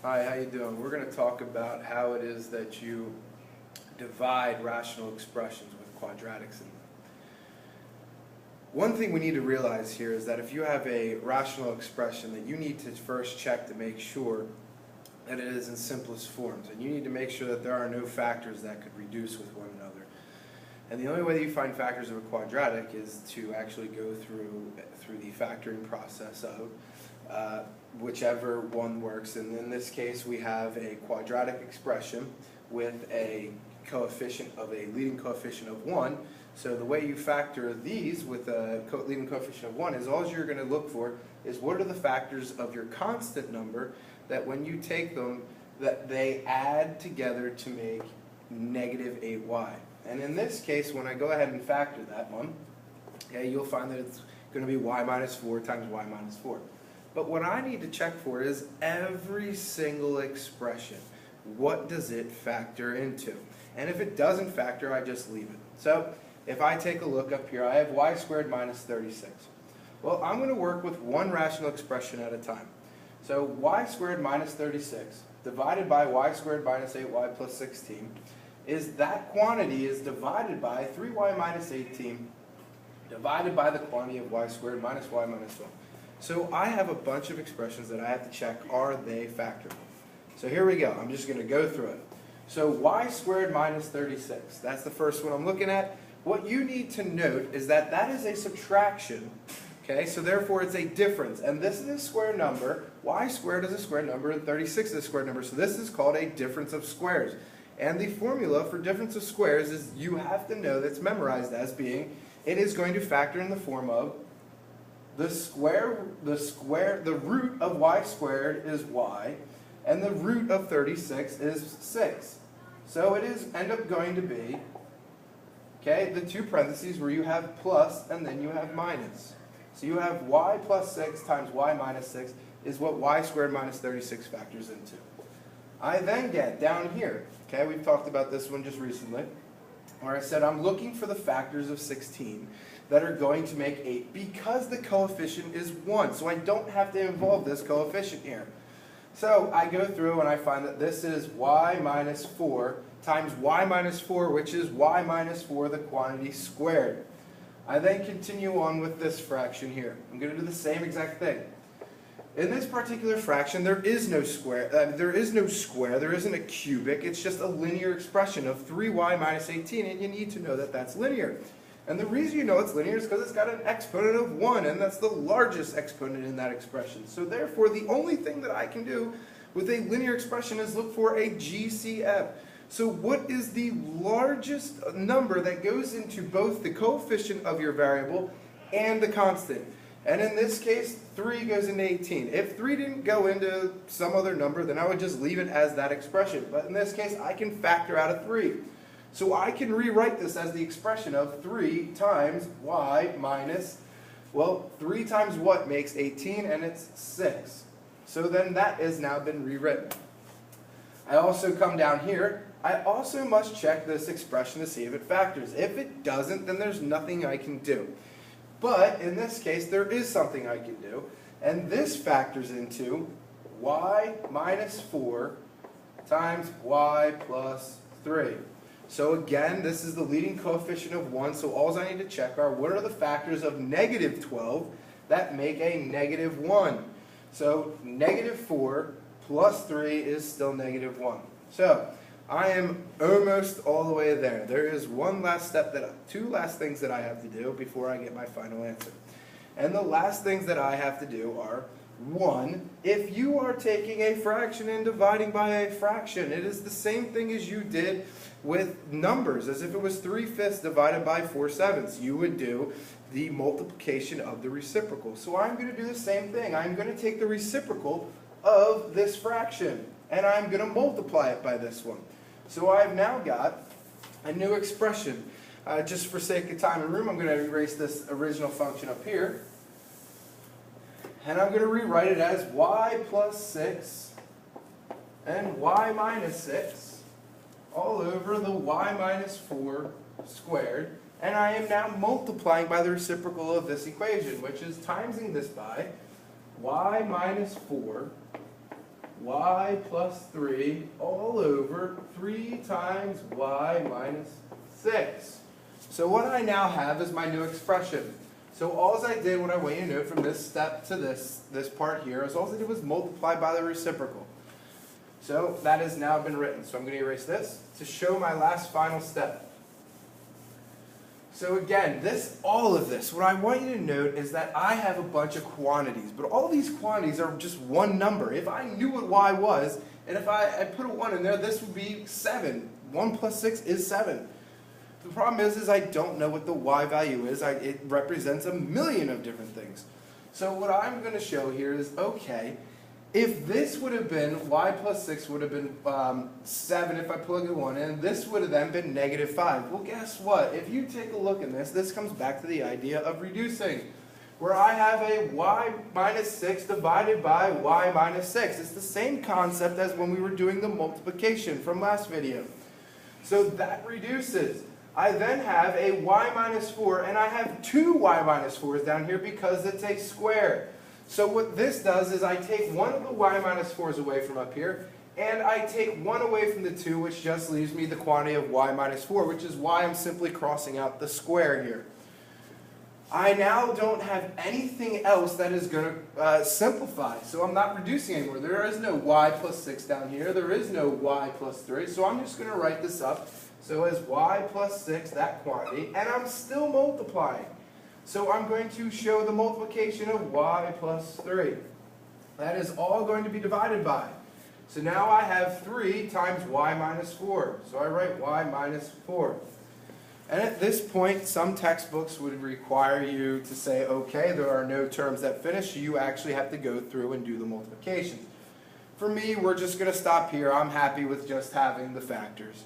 Hi, how you doing? We're going to talk about how it is that you divide rational expressions with quadratics in them. One thing we need to realize here is that if you have a rational expression, that you need to first check to make sure that it is in simplest forms, and you need to make sure that there are no factors that could reduce with one another. And the only way that you find factors of a quadratic is to actually go through the factoring process of whichever one works. And in this case, we have a quadratic expression with a leading coefficient of 1. So the way you factor these with a leading coefficient of 1 is all you're going to look for is what are the factors of your constant number that when you take them, that they add together to make negative 8y. And in this case, when I go ahead and factor that one, okay, you'll find that it's going to be y minus 4 times y minus 4. But what I need to check for is every single expression. What does it factor into? And if it doesn't factor, I just leave it. So if I take a look up here, I have y squared minus 36. Well, I'm going to work with one rational expression at a time. So y squared minus 36 divided by y squared minus 8y plus 16 is that quantity is divided by 3y minus 18 divided by the quantity of y squared minus y minus 1. So I have a bunch of expressions that I have to check, are they factorable? So here we go. I'm just going to go through it. So y squared minus 36, that's the first one I'm looking at. What you need to note is that that is a subtraction, okay? So therefore it's a difference. And this is a square number. Y squared is a square number and 36 is a square number. So this is called a difference of squares. And the formula for difference of squares is you have to know that's memorized as being, it is going to factor in the form of the root of y squared is y, and the root of 36 is 6. So it is end up going to be, okay, the two parentheses where you have plus and then you have minus. So you have y plus 6 times y minus 6 is what y squared minus 36 factors into. I then get down here, okay, we've talked about this one just recently, where I said I'm looking for the factors of 16 that are going to make 8 because the coefficient is 1. So I don't have to involve this coefficient here. So I go through and I find that this is y minus 4 times y minus 4, which is y minus 4, the quantity squared. I then continue on with this fraction here. I'm going to do the same exact thing. In this particular fraction, there is no square, there isn't a cubic, it's just a linear expression of 3y minus 18, and you need to know that that's linear. And the reason you know it's linear is because it's got an exponent of 1, and that's the largest exponent in that expression. So therefore, the only thing that I can do with a linear expression is look for a GCF. So what is the largest number that goes into both the coefficient of your variable and the constant? And in this case, 3 goes into 18. If 3 didn't go into some other number, then I would just leave it as that expression. But in this case, I can factor out a 3. So I can rewrite this as the expression of 3 times y minus, well, 3 times what makes 18, and it's 6. So then that has now been rewritten. I also come down here. I also must check this expression to see if it factors. If it doesn't, then there's nothing I can do. But in this case, there is something I can do, and this factors into y minus 4 times y plus 3. So again, this is the leading coefficient of 1, so all I need to check are what are the factors of negative 12 that make a negative 1. So negative 4 plus 3 is still negative 1. So I am almost all the way there. There is one last step, two last things that I have to do before I get my final answer. And the last things that I have to do are, 1, if you are taking a fraction and dividing by a fraction, it is the same thing as you did with numbers, as if it was 3/5 divided by 4/7. You would do the multiplication of the reciprocal. So I'm going to do the same thing. I'm going to take the reciprocal of this fraction, and I'm going to multiply it by this one. So I've now got a new expression. Just for sake of time and room, I'm going to erase this original function up here. And I'm going to rewrite it as y plus 6 and y minus 6 all over the y minus 4 squared. And I am now multiplying by the reciprocal of this equation, which is timesing this by y minus 4 y plus 3 all over 3 times y minus 6. So what I now have is my new expression. So all I did when I want you to note from this step to this part here is all I did was multiply by the reciprocal. So that has now been written. So I'm going to erase this to show my last final step. So again, all of this, what I want you to note is that I have a bunch of quantities, but all these quantities are just one number. If I knew what y was, and if I put a 1 in there, this would be 7. 1 plus 6 is 7. The problem is I don't know what the y value is. It represents a million of different things. So what I'm going to show here is, okay, if this would have been, y plus 6 would have been 7 if I plug a 1 in, this would have then been negative 5. Well, guess what? If you take a look at this comes back to the idea of reducing, where I have a y minus 6 divided by y minus 6. It's the same concept as when we were doing the multiplication from last video. So that reduces. I then have a y minus 4, and I have two y minus 4s down here because it's a square. So what this does is I take one of the y minus 4s away from up here, and I take one away from the 2, which just leaves me the quantity of y minus 4, which is why I'm simply crossing out the square here. I now don't have anything else that is going to simplify, so I'm not reducing anymore. There is no y plus 6 down here. There is no y plus 3, so I'm just going to write this up. So as y plus 6, that quantity, and I'm still multiplying. So I'm going to show the multiplication of y plus 3. That is all going to be divided by. So now I have 3 times y minus 4. So I write y minus 4. And at this point, some textbooks would require you to say, okay, there are no terms that finish, so you actually have to go through and do the multiplications. For me, we're just going to stop here. I'm happy with just having the factors.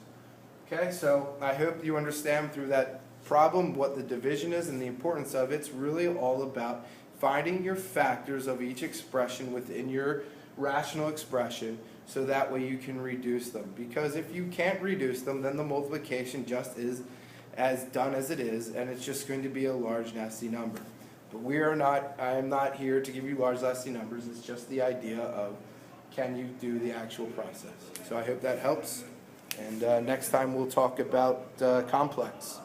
Okay, so I hope you understand through that problem what the division is and the importance of it. It's really all about finding your factors of each expression within your rational expression so that way you can reduce them. Because if you can't reduce them, then the multiplication just is as done as it is, and it's just going to be a large nasty number. But I am not here to give you large nasty numbers. It's just the idea of can you do the actual process. So I hope that helps. And next time we'll talk about complex.